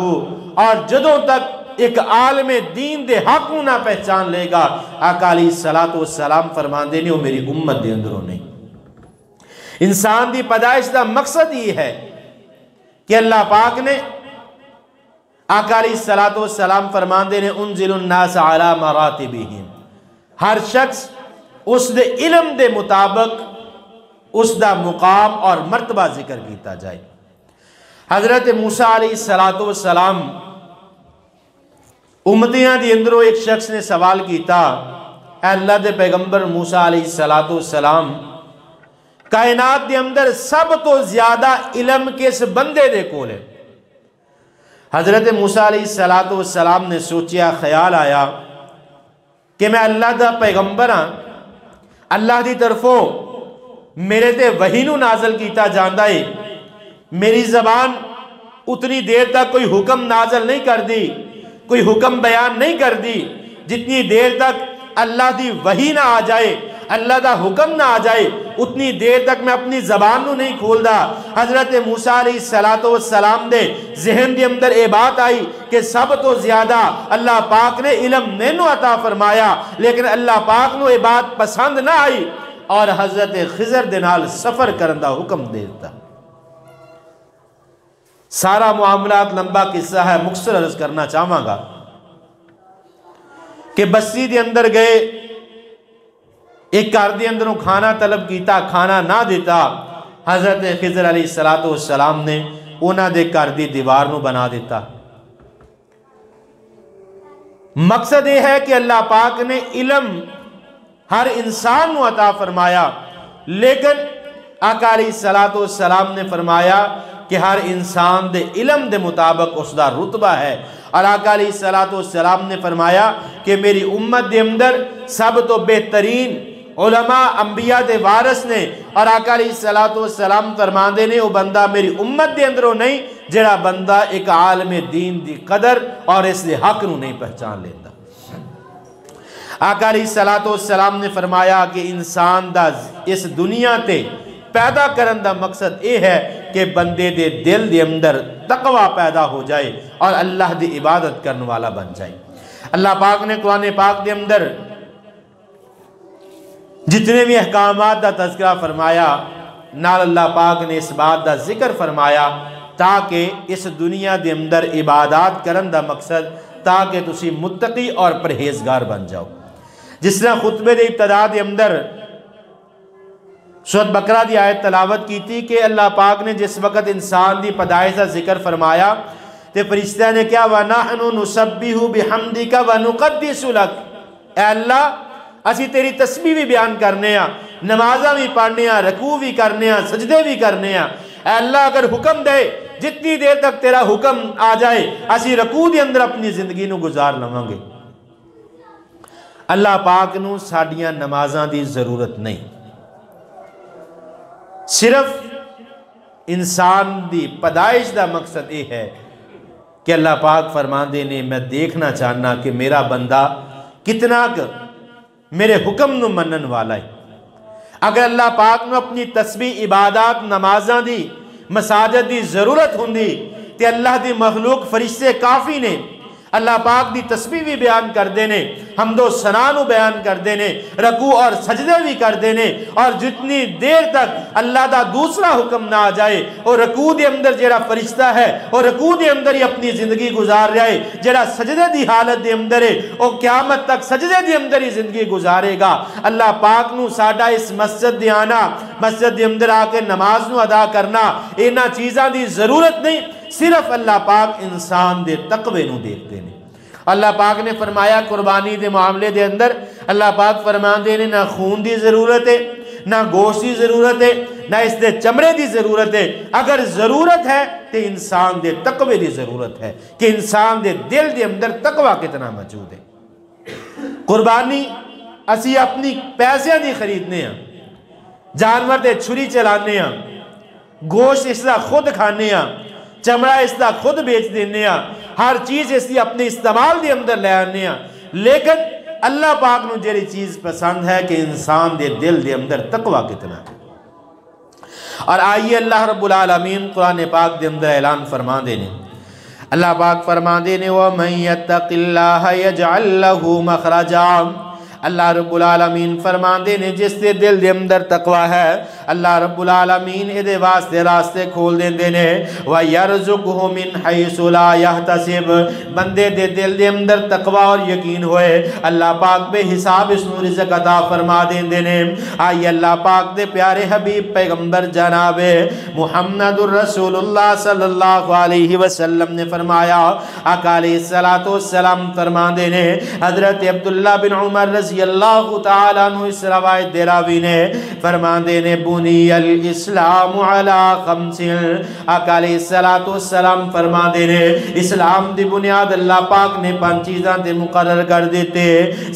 [SPEAKER 1] اور جدوں تک ایک عالم دین دے حق نہ پہچان لے گا، آقا علیہ السلام فرماندے نے وہ میری امت دے اندروں نہیں۔ انسان دی پیدائش دا مقصد یہ ہے کہ اللہ پاک نے آقا علیہ السلام فرماندے نے انزل الناس علی مراتبہم، ہر شخص اس دے علم دے مطابق اس دا مقام اور مرتبہ ذکر کیتا جائے۔ حضرت موسیٰ علیہ السلام امتیاں دی اندروں ایک شخص نے سوال کیتا، اے اللہ دے پیغمبر موسیٰ علیہ السلام، کائنات دے اندر سب تو زیادہ علم کس بندے دے کول ہے؟ حضرت موسیٰ علیہ السلام نے سوچیا، خیال آیا کہ میں اللہ دا پیغمبر ہاں، اللہ دی طرفوں میرے تے وحی نو نازل کیتا جاندا ہے، میری زبان اتنی دیر تک کوئی حکم نازل نہیں کر دی، کوئی حکم بیان نہیں کر دی، جتنی دیر تک اللہ دی وحی نہ آ جائے، اللہ دا حکم نہ آ جائے، اتنی دیر تک میں اپنی زبان نو نہیں کھول دا۔ حضرت موسیٰ علیہ السلام دے ذہن دے اندر اے بات آئی کہ سب تو زیادہ اللہ پاک نے علم نینو عطا فرمایا، لیکن اللہ پاک نو اے بات پسند نہ آئی اور حضرت خضر دے نال سفر کرن دا حکم دے دیتا۔ سارا معاملات لمبا قصہ ہے، مختصر عرض کرنا چاہواں گا کہ بستی دے اندر گئے، ایک گھر دے اندروں کھانا طلب کیتا، کھانا نہ دیتا، حضرت خضر علیہ السلام نے انہاں دے گھر دی دیوار نو بنا دیتا۔ مقصد یہ ہے کہ اللہ پاک نے علم ہر انسان نو عطا فرمایا، لیکن آقا علیہ السلام نے فرمایا کہ ہر انسان دے علم دے مطابق اس دا رتبہ ہے، اور آقا علیہ السلام نے فرمایا کہ میری امت دے اندر سب تو بہترین علماء انبیاء دے وارث نے، اور آقا علیہ السلام فرماندے نے وہ بندہ میری امت دے اندروں نہیں جڑا بندہ ایک عالم دین دی قدر اور اس دے حق نو نہیں پہچان لیتا۔ آقا علیہ السلام نے فرمایا کہ انسان دا اس دنیا تے پیدا کرن دا مقصد یہ ہے کہ بندے دے دل دے اندر تقوی پیدا ہو جائے اور اللہ دی عبادت کرنے والا بن جائے۔ اللہ پاک نے قرآن پاک دے اندر جتنے بھی احکامات دا تذکرہ فرمایا، نال اللہ پاک نے اس بات دا ذکر فرمایا تاکہ اس دنیا دے اندر عبادات کرن دا مقصد تاکہ تسی متقی اور پرہیزگار بن جاؤ۔ جس طرح خطبے دے ابتدا دے اندر سورۃ بقرہ دی آیت تلاوت کی تھی کہ اللہ پاک نے جس وقت انسان دی پیدائش کا ذکر فرمایا تے فرشتہ نے کیا وَنَحْنُ نُسَبِّحُ بِحَمْدِكَ وَنُقَدِّسُ لَكَ، اے اللہ اسی تیری تسبیح بھی بیان کرنے ہیں، نمازاں بھی پڑھنے ہیں، رکوع بھی کرنے ہیں، سجدے بھی کرنے ہیں۔ اے اللہ اگر حکم دے جتنی دیر تک تیرا حکم آ جائے اسی رکوع دے اندر اپنی زندگی نو گزار لواں گے۔ اللہ پاک نو ساڈیاں نمازاں دی ضرورت نہیں، صرف انسان دی پیدائش دا مقصد یہ ہے کہ اللہ پاک فرماندے نے میں دیکھنا چاہنا کہ میرا بندہ کتنا میرے حکم نو منن والا ہے۔ اگر اللہ پاک نو اپنی تسبیح عبادات نمازاں دی مساجد دی ضرورت ہوندی تے اللہ دی مخلوق فرشتے کافی نے، اللہ پاک دی تسبیح بھی بیان کر دینے، حمد و ثنا نو بیان کر دینے، رکوع اور سجدے بھی کر دینے، اور جتنی دیر تک اللہ دا دوسرا حکم نہ آ جائے اور رکوع دے اندر جڑا فرشتہ ہے اور رکوع دے اندر ہی اپنی زندگی گزار رہا ہے، جڑا سجدے دی حالت دے اندر ہے وہ قیامت تک سجدے دے اندر ہی زندگی گزارے گا۔ اللہ پاک نو ساڈا اس مسجد دے آنا، مسجد دے اندر آ کے نماز نو ادا کرنا، اینا چیزاں دی ضرورت نہیں، صرف اللہ پاک انسان دے تقوی نو دیکھتے ہیں۔ اللہ پاک نے فرمایا قربانی دے معاملے دے اندر اللہ پاک فرماندے نے نہ خون دی ضرورت ہے، نہ گوشت دی ضرورت ہے، نہ اس دے چمڑے دی ضرورت ہے، اگر ضرورت ہے تو انسان دے تقوی دی ضرورت ہے کہ انسان دے دل دے اندر تقوی کتنا موجود ہے۔ قربانی اسی اپنی پیسے دی خریدنے ہیں، جانور دے چھری چلانے ہیں، گوشت اس دا خود کھانے ہیں، چمڑا اس دا خود بیچ دینے ہیں، ہر چیز اس دی اپنے استعمال دے اندر لے آنے ہیں، لیکن اللہ پاک نو جیڑی چیز پسند ہے کہ انسان دے دل دے اندر تقوی کتنا ہے۔ اور آئیے اللہ رب العالمین قرآن پاک دے اندر اعلان فرما دینے، اللہ پاک فرما دینے وَمَن يَتَّقِ اللَّهَ يَجْعَلْ لَهُ مَخْرَجًا، اللہ رب العالمین فرمان دے نے جس دے دل دے اندر تقوی ہے اللہ رب العالمین ادھے واسطے راستے کھول دیں دے نے وَيَرْزُقْهُ مِنْ حَيْثُ لَا يَحْتَسِبْ، بندے دے دل دے اندر تقوی اور یقین ہوئے اللہ پاک بے حساب اس نو رزق عطا فرما دیں دے نے۔ آئی اللہ پاک دے پیارے حبیب پیغمبر جناب محمد الرسول اللہ صلی اللہ علیہ وسلم نے فرمایا، آقا علیہ السلام فرما دے نے حضرت عبداللہ بن عمر رضی رضی اللہ تعالیٰ عنہ اس روایت دے راوی نے فرماندے نے بنی الاسلام علی خمس، آقا علیہ السلام فرماندے نے اسلام دی بنیاد اللہ پاک نے 5 چیزاں تے مقرر کر دیتے۔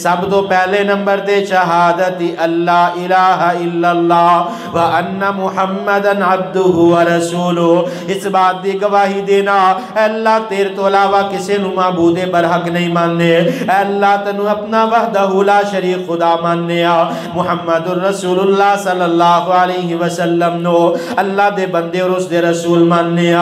[SPEAKER 1] سب تو پہلے نمبر تے شہادت اللہ الہ الا اللہ وان محمدن عبدہ ورسولہ، اس بات دی گواہی دینا اے اللہ تیرے تو علاوہ کسی نو معبود برحق نہیں ماننے، اے اللہ تنو اپنا وحدہ لا شریک خدا ماننے، محمد الرسول اللہ صلی اللہ علیہ وسلم نو اللہ دے بندے اور اس دے رسول ماننے،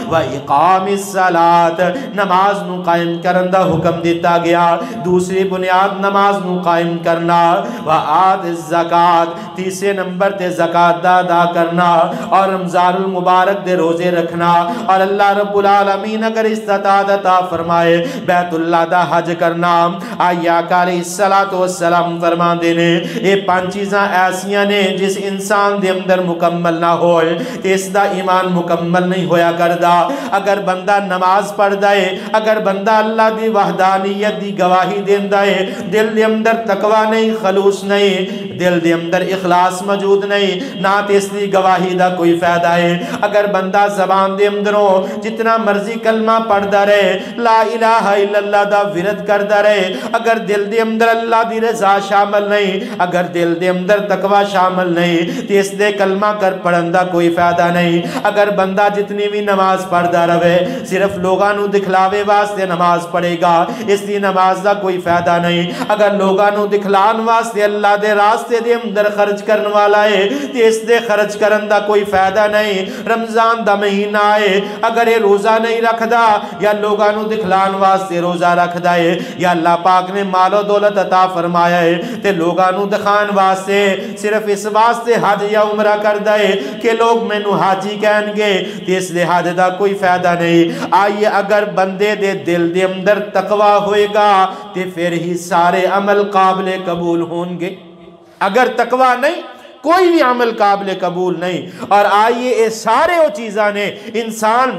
[SPEAKER 1] و اقام الصلاۃ نماز نو قائم کرن دا حکم دیتا گیا، دوسری بنیاد نماز نو قائم کرنا، و آت الزکات تیسرے نمبر تے زکات دا ادا کرنا، اور رمضان المبارک دے روزے رکھنا، اور اللہ رب العالمین اگر استطاعت عطا فرمائے بیت اللہ دا حج کرنا۔ آئی آقا علیہ السلام فرما دینے یہ 5 چیزاں ایسیاں نے جس انسان دے اندر مکمل نہ ہوئے تے اس دا ایمان مکمل نہیں ہویا کردہ۔ اگر بندہ نماز پڑھ دائے، اگر بندہ اللہ دی وحدانیت دی گواہی دین دائے، دل دے اندر تقوی نہیں، خلوص نہیں، دل دے اندر اخلاص موجود نہیں، نہ تے اس دی گواہی دا کوئی فائدہ ہے۔ اگر بندہ زبان دے اندروں جتنا مرضی کلمہ پڑھدا رہے، لا الہ الا اللہ دا ورد کردا رہے، اگر دل دے اندر اللہ دی رضا شامل نہیں، اگر دل دے اندر تقوی شامل نہیں، تے اس دے کلمہ کر پڑھن دا کوئی فائدہ نہیں۔ اگر بندہ جتنی بھی نماز پڑھدا رہے صرف لوگاں نو دکھلاوے واسطے نماز پڑھے گا، اس دی نماز دا کوئی فائدہ نہیں۔ اگر لوگاں نو دکھلان واسطے اللہ دے راستے دے اندر خرچ کرن والا ہے تے اس دے خرچ کرن دا کوئی فائدہ نہیں۔ رمضان دا مہینہ ہے، اگر یہ روزہ نہیں رکھدا یا لوگاں نو دکھلان واسطے روزہ رکھدا ہے، یا اللہ پاک نے مال و دولت عطا فرمایا ہے تے لوگاں نو دکھان واسطے صرف اس واسطے حج یا عمرہ کردا ہے کہ لوگ مینوں حاجی کہن گے، تے اس دے حج دا کوئی فائدہ نہیں۔ آئیے اگر بندے دے دل دے اندر تقوی ہوئے گا تے پھر ہی سارے عمل قابل قبول ہوں گے، اگر تقوی نہیں کوئی بھی عمل قابل قبول نہیں۔ اور آئیے یہ سارے وہ چیزاں نے انسان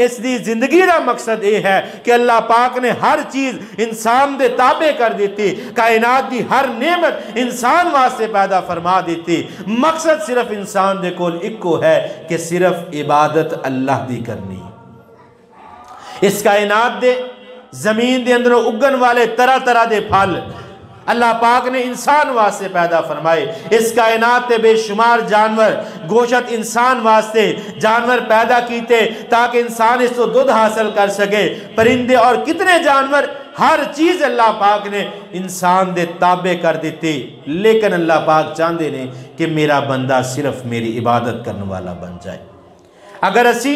[SPEAKER 1] اس دی زندگی دا مقصد یہ ہے کہ اللہ پاک نے ہر چیز انسان دے تابع کر دیتی، کائنات دی ہر نعمت انسان واسطے پیدا فرما دیتی، مقصد صرف انسان دے کول اکو ہے کہ صرف عبادت اللہ دی کرنی۔ اس کائنات دے زمین دے اندر اگن والے طرح طرح دے پھل اللہ پاک نے انسان واسطے پیدا فرمائے، اس کائنات تے بے شمار جانور، گوشت انسان واسطے جانور پیدا کیتے تاکہ انسان اس تو دودھ حاصل کر سکے، پرندے اور کتنے جانور، ہر چیز اللہ پاک نے انسان دے تابع کر دیتی، لیکن اللہ پاک چاہتے نے کہ میرا بندہ صرف میری عبادت کرنے والا بن جائے۔ اگر اسی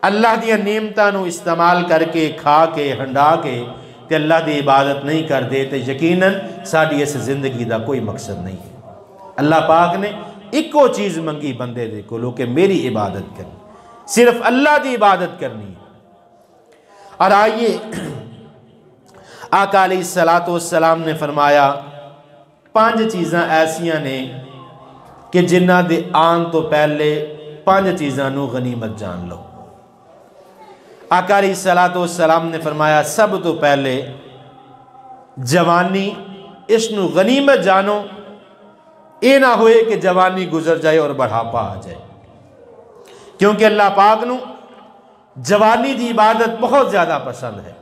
[SPEAKER 1] اللہ دیا نعمتاں نو استعمال کر کے کھا کے ہنڈا کے تے اللہ دی عبادت نہیں کر دے تے یقیناً ساڑی اس زندگی دا کوئی مقصد نہیں ہے۔ اللہ پاک نے ایکو چیز منگی بندے دے کو لو کہ میری عبادت کرنی، صرف اللہ دی عبادت کرنی ہے۔ اور آئیے آقا علیہ السلام نے فرمایا 5 چیزاں ایسیاں نے کہ جنہ دے آن تو پہلے 5 چیزاں نو غنیمت جان لو۔ آقا علیہ السلام نے فرمایا سب تو پہلے جوانی، اس نو غنیمت جانو، اے نہ ہوئے کہ جوانی گزر جائے اور بڑھاپا آ جائے، کیونکہ اللہ پاک نو جوانی دی عبادت بہت زیادہ پسند ہے۔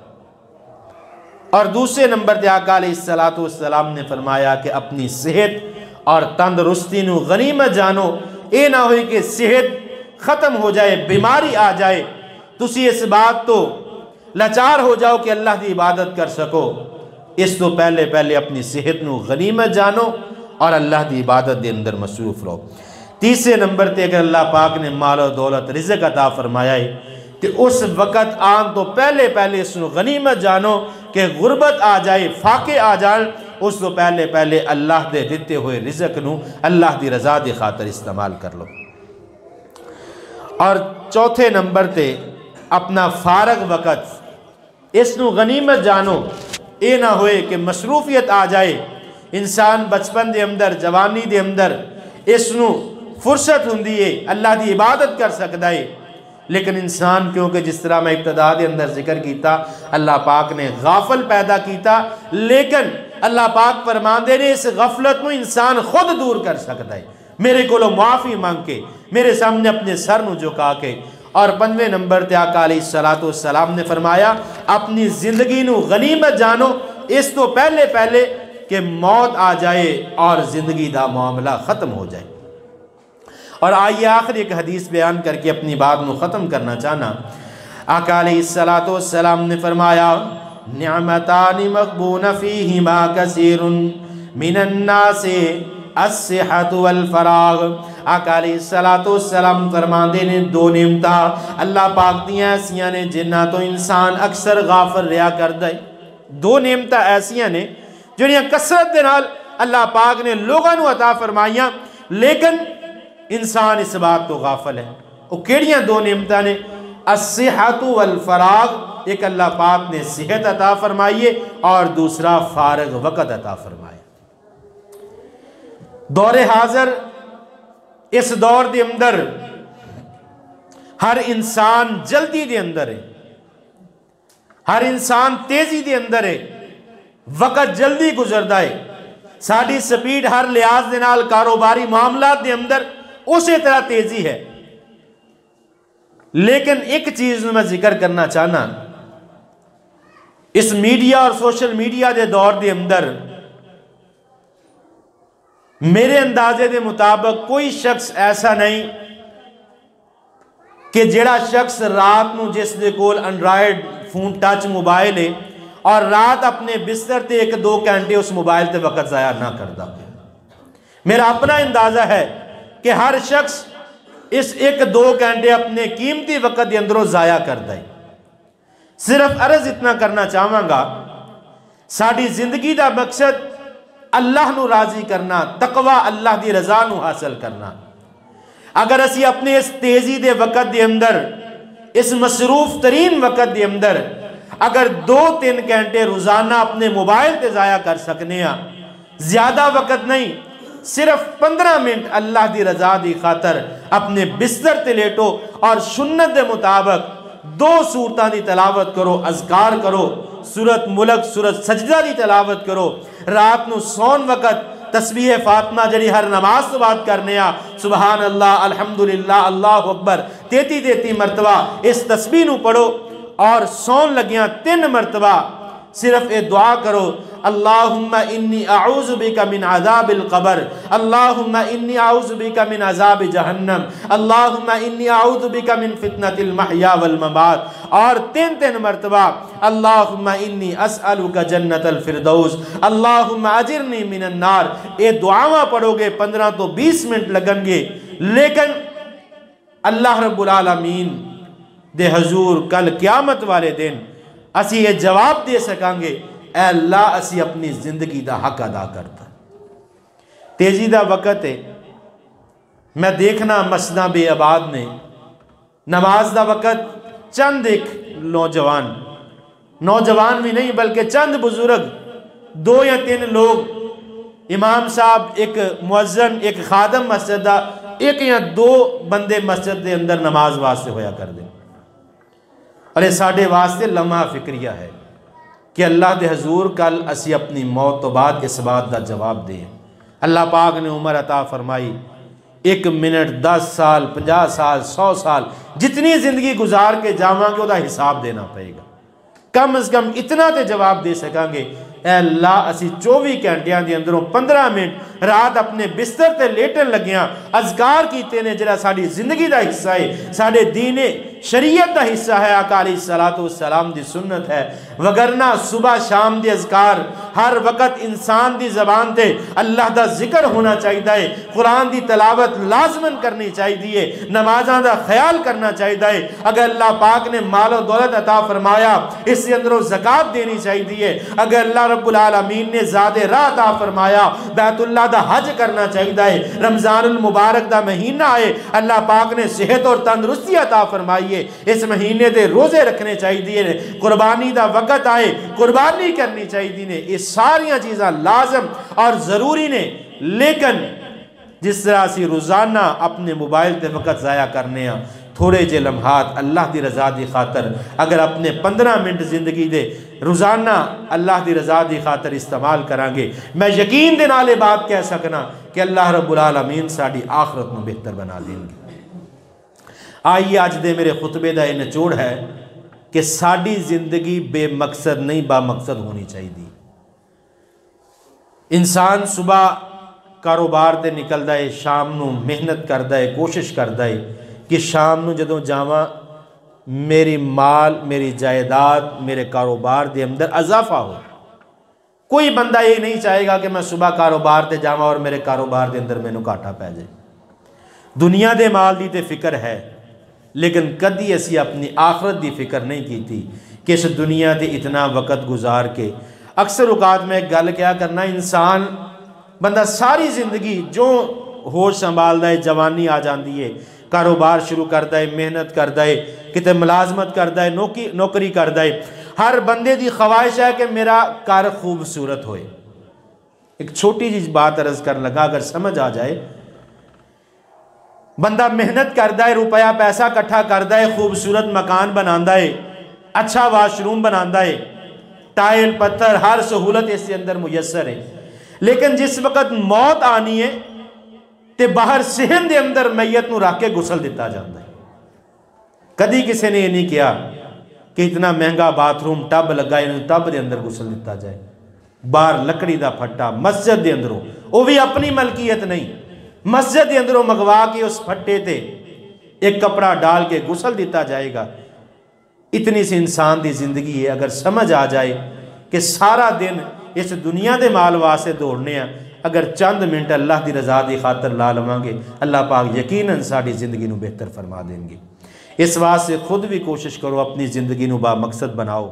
[SPEAKER 1] اور دوسرے نمبر تے آقا علیہ السلام نے فرمایا کہ اپنی صحت اور تندرستی نو غنیمت جانو، اے نہ ہوئے کہ صحت ختم ہو جائے، بیماری آ جائے، تسی اس بات تو لاچار ہو جاؤ کہ اللہ دی عبادت کر سکو۔ اس تو پہلے اپنی صحت نو غنیمت جانو اور اللہ دی عبادت دے اندر مصروف رہو۔ تیسرے نمبر تے اگر اللہ پاک نے مال و دولت رزق عطا فرمایا ہے تو اس وقت آن تو پہلے اس نو غنیمت جانو کہ غربت آ جائے، فاقے آ جائیں، اس تو پہلے اللہ دے دیتے ہوئے رزق نو اللہ دی رضا دی خاطر استعمال کر لو۔ اور چوتھے نمبر تے اپنا فارغ وقت اس نو غنیمت جانو، اے نہ ہوئے کہ مصروفیت آ جائے، انسان بچپن دے اندر، جوانی دے اندر اس نو فرصت ہوندی ہے، اللہ دی عبادت کر سکتا ہے، لیکن انسان کیونکہ جس طرح میں ابتدا دے اندر ذکر کیتا اللہ پاک نے غافل پیدا کیتا، لیکن اللہ پاک فرماندے نے اس غفلت میں انسان خود دور کر سکتا ہے، میرے کو معافی مانگ کے، میرے سامنے اپنے سر نو جھکا کے۔ اور 15 نمبر تے آقا علیہ السلام نے فرمایا اپنی زندگی نو غنیمت جانو اس تو پہلے کہ موت آ جائے اور زندگی دا معاملہ ختم ہو جائے۔ اور آئیے آخر ایک حدیث بیان کر کے اپنی بات نو ختم کرنا چاہنا۔ آقا علیہ السلام نے فرمایا نعمتان مغبون فیہما کثیر من الناس الصحت والفراغ۔ آقا علیہ السلام فرماندے نے دو نعمتاں اللہ پاک دیاں ایسیاں نے جنہاں تو انسان اکثر غافل رہا کردا ہے۔ دو نعمتاں ایسیاں نے جنہاں کثرت دے نال اللہ پاک نے لوگاں نو عطا فرمائیاں لیکن انسان اس بات تو غافل ہے۔ وہ کیڑیاں دو نعمتاں نے؟ الصحت والفراغ، ایک اللہ پاک نے صحت عطا فرمائیے اور دوسرا فارغ وقت عطا فرمائے۔ دور حاضر اس دور دے اندر ہر انسان جلدی دے اندر ہے، ہر انسان تیزی دے اندر ہے، وقت جلدی گزردا ہے، ساڈی سپیڈ ہر لحاظ دے نال کاروباری معاملات دے اندر اسی طرح تیزی ہے۔ لیکن ایک چیز میں ذکر کرنا چاہنا، اس میڈیا اور سوشل میڈیا دے دور دے اندر میرے اندازے دے مطابق کوئی شخص ایسا نہیں کہ جڑا شخص رات نو جس دے کول انڈرائیڈ فون ٹچ موبائل ہے اور رات اپنے بستر تے 1-2 گھنٹے اس موبائل تے وقت ضائع نہ کرتا۔ میرا اپنا اندازہ ہے کہ ہر شخص اس 1-2 گھنٹے اپنے قیمتی وقت دے اندروں ضائع کرتا ہے۔ صرف عرض اتنا کرنا چاہواں گا، ساڈی زندگی دا مقصد اللہ نو راضی کرنا، تقوی اللہ دی رضا نو حاصل کرنا۔ اگر اسی اپنے اس تیزی دے وقت دے اندر، اس مصروف ترین وقت دے اندر اگر 2-3 گھنٹے روزانہ اپنے موبائل تے ضائع کر سکنے ہیں، زیادہ وقت نہیں، صرف 15 منٹ اللہ دی رضا دی خاطر اپنے بستر تے لیٹو اور سنت دے مطابق 2 سورتاں دی تلاوت کرو، اذکار کرو، سورت ملک، سورت سجدہ دی تلاوت کرو، رات نو سون وقت تسبیح فاطمہ جڑی ہر نماز تو بات کرنے سبحان اللہ، الحمدللہ، اللہ اکبر 33 مرتبہ اس تسبیح نو پڑھو اور سون لگیاں 3 مرتبہ صرف اے دعا کرو، اللہم انی اعوذ بک من عذاب القبر، اللہم انی اعوذ بک من عذاب جہنم، اللہم انی اعوذ بک من فتنة المحیا والممات، اور 3 مرتبہ اللہم انی اسألک جنت الفردوس، اللہم اجرنی من النار۔ اے دعاواں پڑھو گے 15 تو 20 منٹ لگن گے، لیکن اللہ رب العالمین دے حضور کل قیامت والے دن اسی یہ جواب دے سکیں گے، اے اللہ اسی اپنی زندگی دا حق ادا کرتا۔ تیزی دا وقت ہے، میں دیکھنا مسجداں بے آباد نے، نماز دا وقت چند ایک نوجوان بھی نہیں بلکہ چند بزرگ 2 یا 3 لوگ، امام صاحب، ایک مؤذن، ایک خادم مسجد دا، 1 یا 2 بندے مسجد دے اندر نماز واسطے ہویا کر دیں۔ اور یہ ساڑھے واسطے لمحہ فکریہ ہے کہ اللہ دے حضور کل اسی اپنی موت تو بعد اس بات دا جواب دیں۔ اللہ پاک نے عمر عطا فرمائی، 1 منٹ 10 سال 50 سال 100 سال جتنی زندگی گزار کے جاواں گے وہ دا حساب دینا پڑے گا۔ کم از کم اتنا تے جواب دے سکیں گے، اے اللہ اسی 24 گھنٹیاں دے اندروں 15 منٹ رات اپنے بستر تے لیٹن لگیاں اذکار کیتے نے جڑا ساڑی زندگی دا حصہ ہے، ساڑے دین شریعت دا حصہ ہے، آقا علیہ السلام دی سنت ہے۔ وگرنہ صبح شام دی اذکار ہر وقت انسان دی زبان تے اللہ دا ذکر ہونا چاہیے، قرآن دی تلاوت لازمن کرنی چاہیے، نمازاں دا خیال کرنا چاہیے۔ اگر اللہ پاک نے مال و دولت عطا فرمایا اس کے اندروں زکاة دینی چاہیے، اگر اللہ رب العالمین نے زیادہ راہ عطا فرمایا بیت اللہ دا حج کرنا چاہیے، رمضان المبارک دا مہینہ آئے اللہ پاک نے صحت اور تندرستی عطا فرمائی، اس مہینے دے روزے رکھنے چاہیے، قربانی دا وقت آئے قربانی کرنی چاہیے، یہ ساریاں چیزاں لازم اور ضروری نے۔ لیکن جس طرح اسی روزانہ اپنے موبائل تے وقت ضائع کرنے ہیں، تھوڑے جے لمحات اللہ دی رضا دی خاطر اگر اپنے 15 منٹ زندگی دے روزانہ اللہ دی رضا دی خاطر استعمال کریں گے، میں یقین دے نال بات کہہ سکنا کہ اللہ رب العالمین ساڑی آخرت نو بہتر بنا دیں گے۔ آئیے آج دے میرے خطبے دا یہ نچوڑ ہے کہ ساڑی زندگی بے مقصد نہیں با مقصد ہونی چاہیے۔ انسان صبح کاروبار تے نکلدا ہے، شام نو محنت کردا ہے، کوشش کردا ہے کہ شام نو جدوں جاواں میری مال، میری جائیداد، میرے کاروبار دے اندر اضافہ ہو۔ کوئی بندہ یہ نہیں چاہے گا کہ میں صبح کاروبار تے جاواں اور میرے کاروبار دے اندر مینوں گھاٹا پے جائے۔ دنیا دے مال دی تے فکر ہے، لیکن کدی اسی اپنی آخرت دی فکر نہیں کیتی کہ اس دنیا دے اتنا وقت گزار کے اکثر اوقات میں ایک گل کیا کرنا، انسان بندہ ساری زندگی جو ہوش سنبھالدا ہے، جوانی آ جاندی ہے، کاروبار شروع کردا ہے، محنت کردا ہے، کتے ملازمت کردا ہے، نوکری کردا ہے، ہر بندے دی خواہش ہے کہ میرا گھر خوبصورت ہوئے۔ ایک چھوٹی جی بات عرض کر لگا، اگر سمجھ آ جائے، بندہ محنت کردا ہے، روپیہ پیسہ کٹھا کردا ہے، خوبصورت مکان بناندا ہے، اچھا واش روم بناندا ہے، ٹائل پتھر ہر سہولت اس کے اندر میسر ہے، لیکن جس وقت موت آنی ہے تے باہر صحن دے اندر میت نو رکھ کے غسل دیتا جاتا ہے۔ کدی کسی نے یہ نہیں کیا کہ اتنا مہنگا باتھ روم ٹب لگا ہے، ٹب دے اندر غسل دیتا جائے، باہر لکڑی دا پھٹا مسجد دے اندروں، وہ بھی اپنی ملکیت نہیں، مسجد دے اندروں مگوا کے اس پھٹے تے ایک کپڑا ڈال کے غسل دیتا جائے گا۔ اتنی سی انسان دی زندگی ہے، اگر سمجھ آ جائے کہ سارا دن اس دنیا دے مال واسطے دوڑنے ہیں، اگر چند منٹ اللہ دی رضا دی خاطر لا لواں گے، اللہ پاک یقیناً ساری زندگی نو بہتر فرما دیں گے۔ اس واسطے خود بھی کوشش کرو اپنی زندگی نو با مقصد بناؤ۔